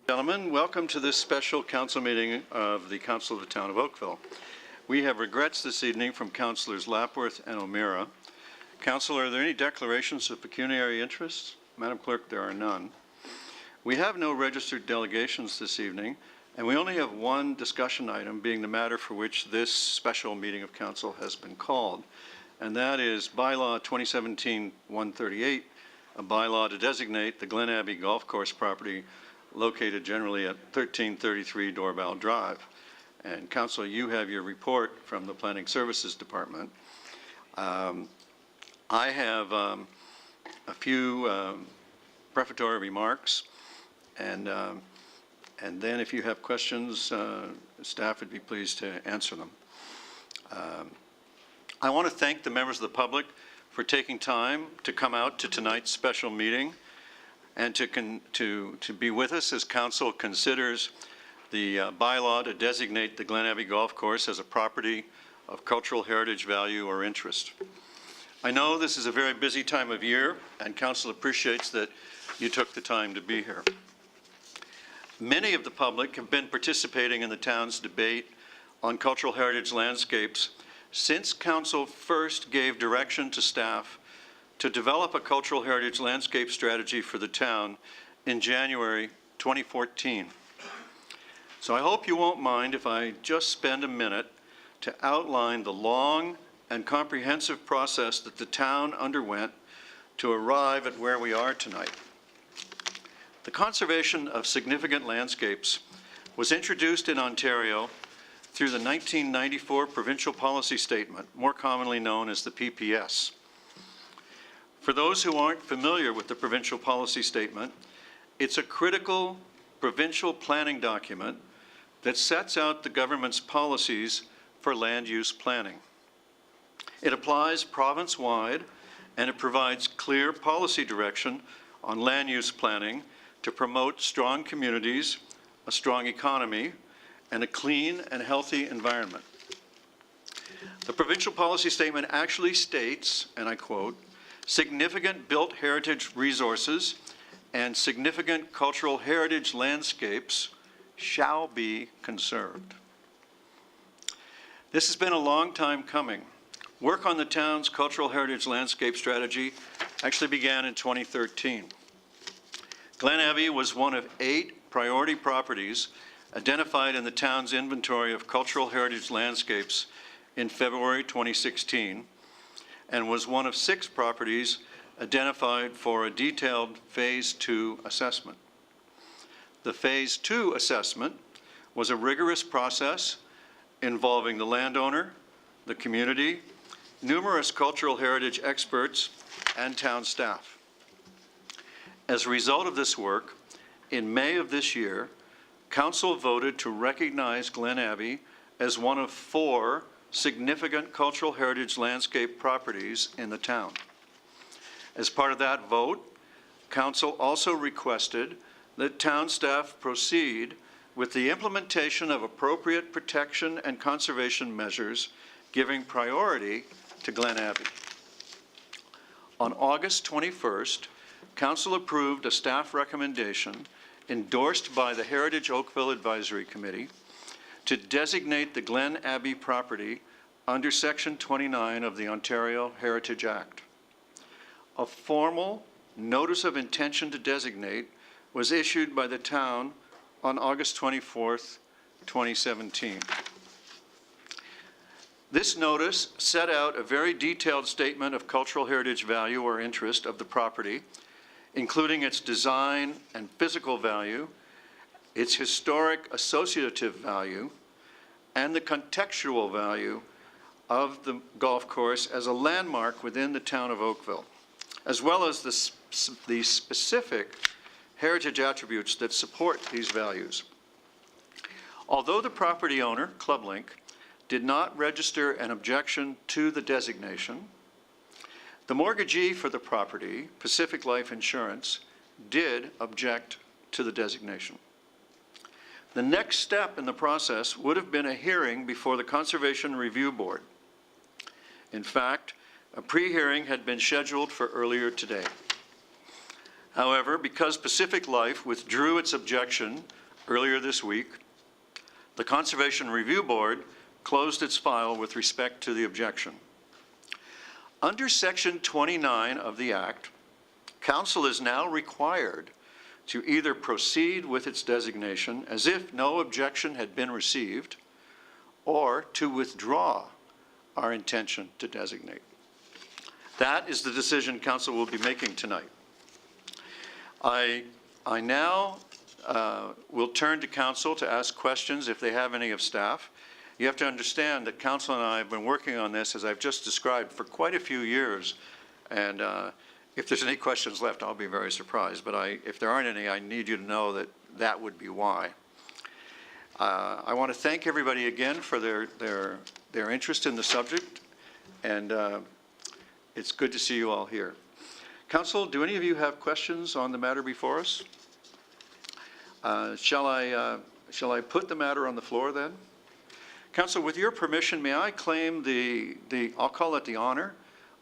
Gentlemen, welcome to this special council meeting of the Council of the Town of Oakville. We have regrets this evening from Councillors Lapworth and O'Meara. Council, are there any declarations of pecuniary interest? Madam Clerk, there are none. We have no registered delegations this evening, and we only have one discussion item, being the matter for which this special meeting of Council has been called, and that is bylaw 2017-138, a bylaw to designate the Glen Abbey Golf Course property located generally at 1333 Doorbell Drive. And Council, you have your report from the Planning Services Department. I have a few prefatory remarks, and then if you have questions, staff would be pleased to answer them. I want to thank the members of the public for taking time to come out to tonight's special meeting and to be with us as Council considers the bylaw to designate the Glen Abbey Golf Course as a property of cultural heritage value or interest. I know this is a very busy time of year, and Council appreciates that you took the time to be here. Many of the public have been participating in the town's debate on cultural heritage landscapes since Council first gave direction to staff to develop a cultural heritage landscape strategy for the town in January 2014. So I hope you won't mind if I just spend a minute to outline the long and comprehensive process that the town underwent to arrive at where we are tonight. The conservation of significant landscapes was introduced in Ontario through the 1994 Provincial Policy Statement, more commonly known as the PPS. For those who aren't familiar with the Provincial Policy Statement, it's a critical provincial planning document that sets out the government's policies for land use planning. It applies province-wide, and it provides clear policy direction on land use planning to promote strong communities, a strong economy, and a clean and healthy environment. The Provincial Policy Statement actually states, and I quote, "Significant built heritage resources and significant cultural heritage landscapes shall be conserved." This has been a long time coming. Work on the town's cultural heritage landscape strategy actually began in 2013. Glen Abbey was one of 8 priority properties identified in the town's inventory of cultural heritage landscapes in February 2016, and was one of 6 properties identified for a detailed Phase 2 assessment. The Phase 2 assessment was a rigorous process involving the landowner, the community, numerous cultural heritage experts, and town staff. As a result of this work, in May of this year, Council voted to recognize Glen Abbey as one of 4 significant cultural heritage landscape properties in the town. As part of that vote, Council also requested that town staff proceed with the implementation of appropriate protection and conservation measures, giving priority to Glen Abbey. On August 21st, Council approved a staff recommendation endorsed by the Heritage Oakville Advisory Committee to designate the Glen Abbey property under Section 29 of the Ontario Heritage Act. A formal notice of intention to designate was issued by the town on August 24th, 2017. This notice set out a very detailed statement of cultural heritage value or interest of the property, including its design and physical value, its historic associative value, and the contextual value of the golf course as a landmark within the town of Oakville, as well as the specific heritage attributes that support these values. Although the property owner, ClubLink, did not register an objection to the designation, the mortgagee for the property, Pacific Life Insurance, did object to the designation. The next step in the process would have been a hearing before the Conservation Review Board. In fact, a pre-hearing had been scheduled for earlier today. However, because Pacific Life withdrew its objection earlier this week, the Conservation Review Board closed its file with respect to the objection. Under Section 29 of the Act, Council is now required to either proceed with its designation as if no objection had been received, or to withdraw our intention to designate. That is the decision Council will be making tonight. I now will turn to Council to ask questions if they have any of staff. You have to understand that Council and I have been working on this, as I've just described, for quite a few years. And if there's any questions left, I'll be very surprised. But if there aren't any, I need you to know that that would be why. I want to thank everybody again for their interest in the subject. And it's good to see you all here. Council, do any of you have questions on the matter before us? Shall I put the matter on the floor then? Council, with your permission, may I claim I'll call it the honor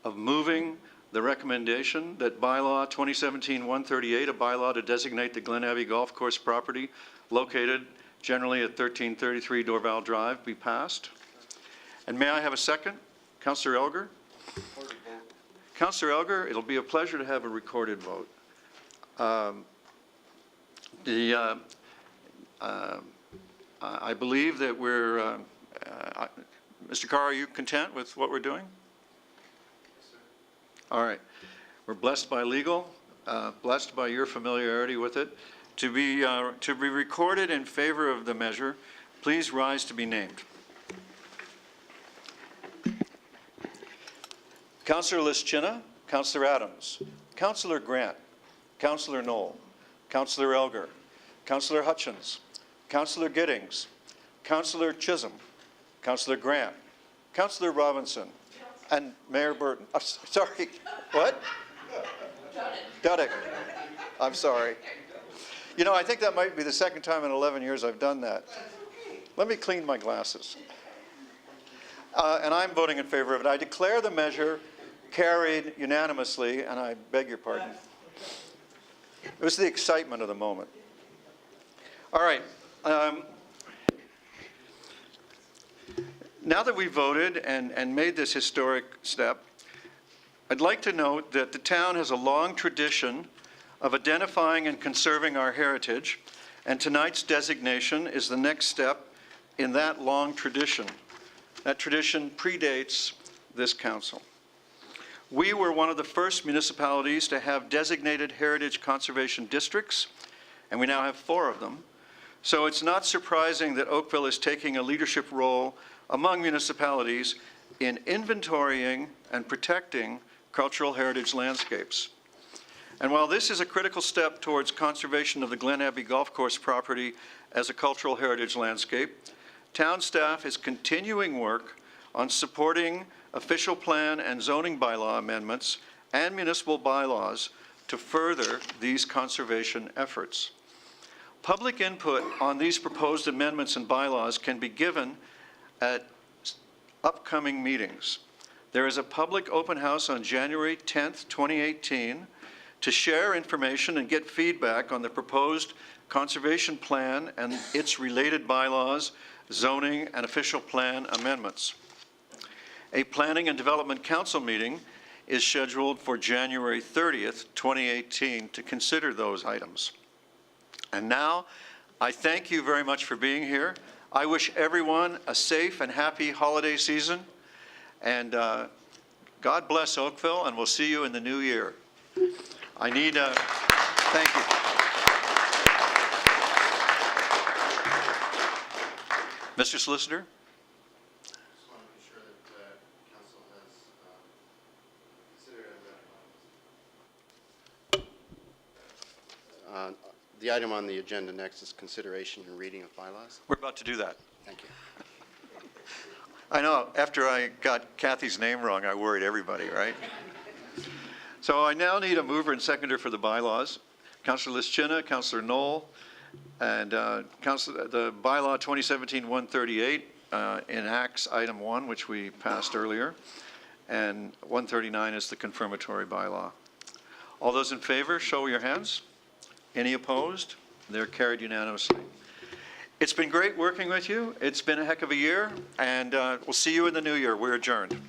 of moving the recommendation that bylaw 2017-138, a bylaw to designate the Glen Abbey Golf Course property located generally at 1333 Dorval Drive, be passed. And may I have a second? Councillor Elgar? Councillor Elgar, it'll be a pleasure to have a recorded vote. I believe that we're, Mr. Carr, are you content with what we're doing? Yes, sir. All right. We're blessed by legal, blessed by your familiarity with it. To be recorded in favor of the measure, please rise to be named. Councillor Lischina, Councillor Adams, Councillor Grant, Councillor Knoll, Councillor Elgar, Councillor Hutchins, Councillor Giddings, Councillor Chisholm, Councillor Grant, Councillor Robinson, and Mayor Burton. Oh, sorry, what? Duddick. I'm sorry. You know, I think that might be the second time in 11 years I've done that. Let me clean my glasses. And I'm voting in favor of it. I declare the measure carried unanimously, and I beg your pardon. It was the excitement of the moment. All right. Now that we voted and made this historic step, I'd like to note that the town has a long tradition of identifying and conserving our heritage, and tonight's designation is the next step in that long tradition. That tradition predates this council. We were one of the first municipalities to have designated heritage conservation districts, and we now have 4 of them. So it's not surprising that Oakville is taking a leadership role among municipalities in inventorying and protecting cultural heritage landscapes. And while this is a critical step towards conservation of the Glen Abbey Golf Course property as a cultural heritage landscape, town staff is continuing work on supporting official plan and zoning bylaw amendments and municipal bylaws to further these conservation efforts. Public input on these proposed amendments and bylaws can be given at upcoming meetings. There is a public open house on January 10th, 2018 to share information and get feedback on the proposed conservation plan and its related bylaws, zoning, and official plan amendments. A Planning and Development Council meeting is scheduled for January 30th, 2018 to consider those items. And now, I thank you very much for being here. I wish everyone a safe and happy holiday season. And God bless Oakville, and we'll see you in the new year. I need thank you. Mr. Solicitor? I just want to be sure that Council has considered the item on the agenda next is consideration and reading of bylaws. We're about to do that. Thank you. I know, after I got Kathy's name wrong, I worried everybody, right? So I now need a mover and seconder for the bylaws. Councillor Lischina, Councillor Knoll, and the bylaw 2017-138 enacts item 1, which we passed earlier, and 139 is the confirmatory bylaw. All those in favor, show your hands. Any opposed? They're carried unanimously. It's been great working with you. It's been a heck of a year, and we'll see you in the new year. We're adjourned.